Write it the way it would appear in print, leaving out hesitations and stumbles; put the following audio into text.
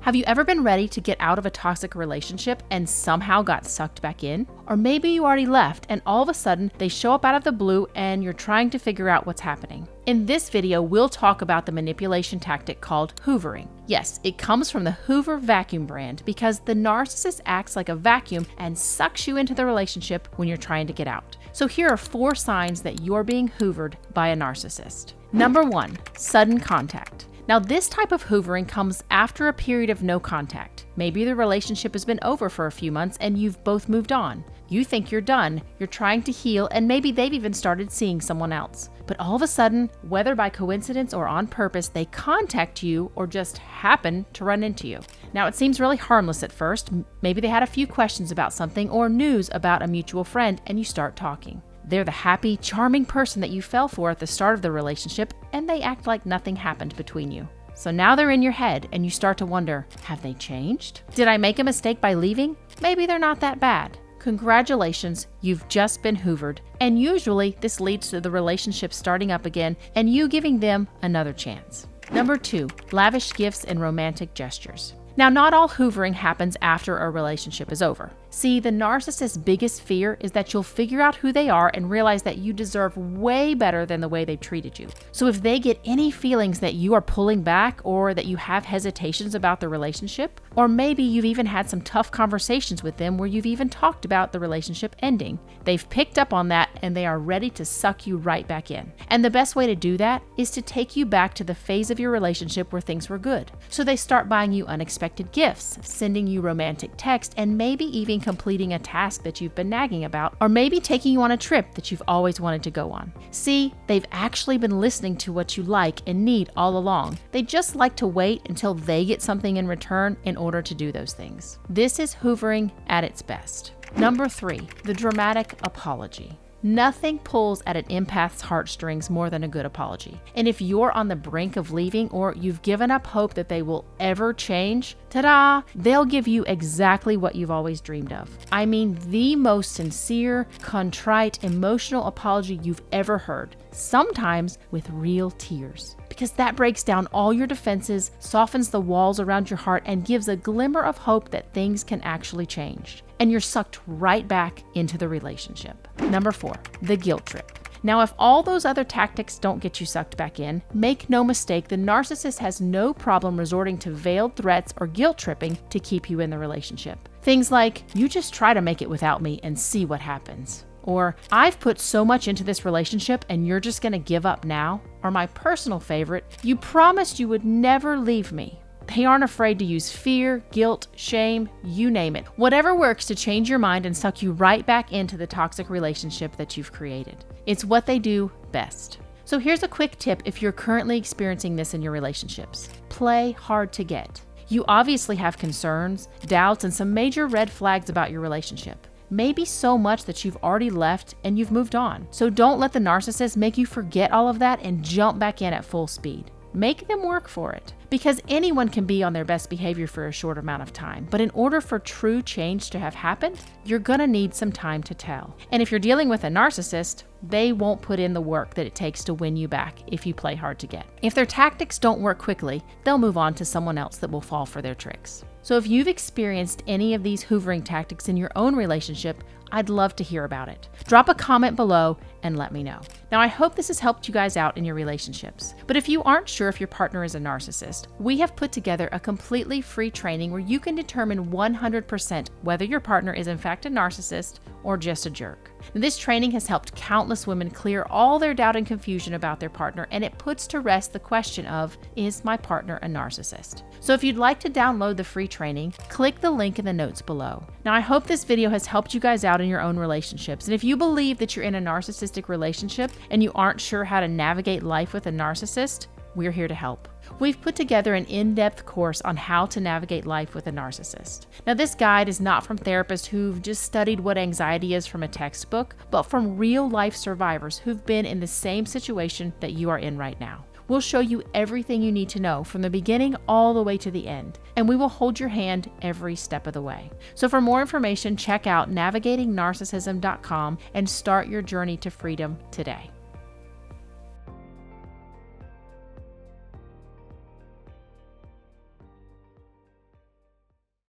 Have you ever been ready to get out of a toxic relationship and somehow got sucked back in? Or maybe you already left and all of a sudden they show up out of the blue and you're trying to figure out what's happening. In this video, we'll talk about the manipulation tactic called hoovering. Yes, it comes from the Hoover vacuum brand because the narcissist acts like a vacuum and sucks you into the relationship when you're trying to get out. So here are 4 signs that you're being hoovered by a narcissist. Number 1, sudden contact. Now, this type of hoovering comes after a period of no contact. Maybe the relationship has been over for a few months and you've both moved on. You think you're done, you're trying to heal, and maybe they've even started seeing someone else. But all of a sudden, whether by coincidence or on purpose, they contact you or just happen to run into you. Now, it seems really harmless at first. Maybe they had a few questions about something or news about a mutual friend, and you start talking. They're the happy, charming person that you fell for at the start of the relationship, and they act like nothing happened between you. So now they're in your head, and you start to wonder, have they changed? Did I make a mistake by leaving? Maybe they're not that bad. Congratulations, you've just been hoovered. And usually, this leads to the relationship starting up again and you giving them another chance. Number 2, lavish gifts and romantic gestures. Now, not all hoovering happens after a relationship is over. See, the narcissist's biggest fear is that you'll figure out who they are and realize that you deserve way better than the way they've treated you. So if they get any feelings that you are pulling back or that you have hesitations about the relationship, or maybe you've even had some tough conversations with them where you've even talked about the relationship ending, they've picked up on that and they are ready to suck you right back in. And the best way to do that is to take you back to the phase of your relationship where things were good. So they start buying you unexpected gifts, sending you romantic text, and maybe even completing a task that you've been nagging about, or maybe taking you on a trip that you've always wanted to go on. See, they've actually been listening to what you like and need all along. They just like to wait until they get something in return in order to do those things. This is hoovering at its best. Number 3, the dramatic apology. Nothing pulls at an empath's heartstrings more than a good apology. And if you're on the brink of leaving or you've given up hope that they will ever change, ta-da, they'll give you exactly what you've always dreamed of. I mean, the most sincere, contrite, emotional apology you've ever heard, sometimes with real tears. Because that breaks down all your defenses, softens the walls around your heart, and gives a glimmer of hope that things can actually change. And you're sucked right back into the relationship. Number 4, the guilt trip. Now, if all those other tactics don't get you sucked back in, make no mistake, the narcissist has no problem resorting to veiled threats or guilt tripping to keep you in the relationship. Things like, you just try to make it without me and see what happens. Or, I've put so much into this relationship and you're just gonna give up now. Or my personal favorite, you promised you would never leave me. They aren't afraid to use fear, guilt, shame, you name it. Whatever works to change your mind and suck you right back into the toxic relationship that you've created. It's what they do best. So here's a quick tip if you're currently experiencing this in your relationships. Play hard to get. You obviously have concerns, doubts, and some major red flags about your relationship. Maybe so much that you've already left and you've moved on. So don't let the narcissist make you forget all of that and jump back in at full speed. Make them work for it. Because anyone can be on their best behavior for a short amount of time. But in order for true change to have happened, you're gonna need some time to tell. And if you're dealing with a narcissist, they won't put in the work that it takes to win you back if you play hard to get. If their tactics don't work quickly, they'll move on to someone else that will fall for their tricks. So if you've experienced any of these hoovering tactics in your own relationship, I'd love to hear about it. Drop a comment below and let me know. Now, I hope this has helped you guys out in your relationships. But if you aren't sure if your partner is a narcissist, we have put together a completely free training where you can determine 100% whether your partner is in fact a narcissist or just a jerk. This training has helped countless women clear all their doubt and confusion about their partner, and it puts to rest the question of, is my partner a narcissist? So if you'd like to download the free training, click the link in the notes below. Now, I hope this video has helped you guys out in your own relationships, and if you believe that you're in a narcissistic relationship and you aren't sure how to navigate life with a narcissist, we're here to help. We've put together an in-depth course on how to navigate life with a narcissist. Now, this guide is not from therapists who've just studied what anxiety is from a textbook, but from real-life survivors who've been in the same situation that you are in right now. We'll show you everything you need to know from the beginning all the way to the end, and we will hold your hand every step of the way. So for more information, check out navigatingnarcissism.com and start your journey to freedom today.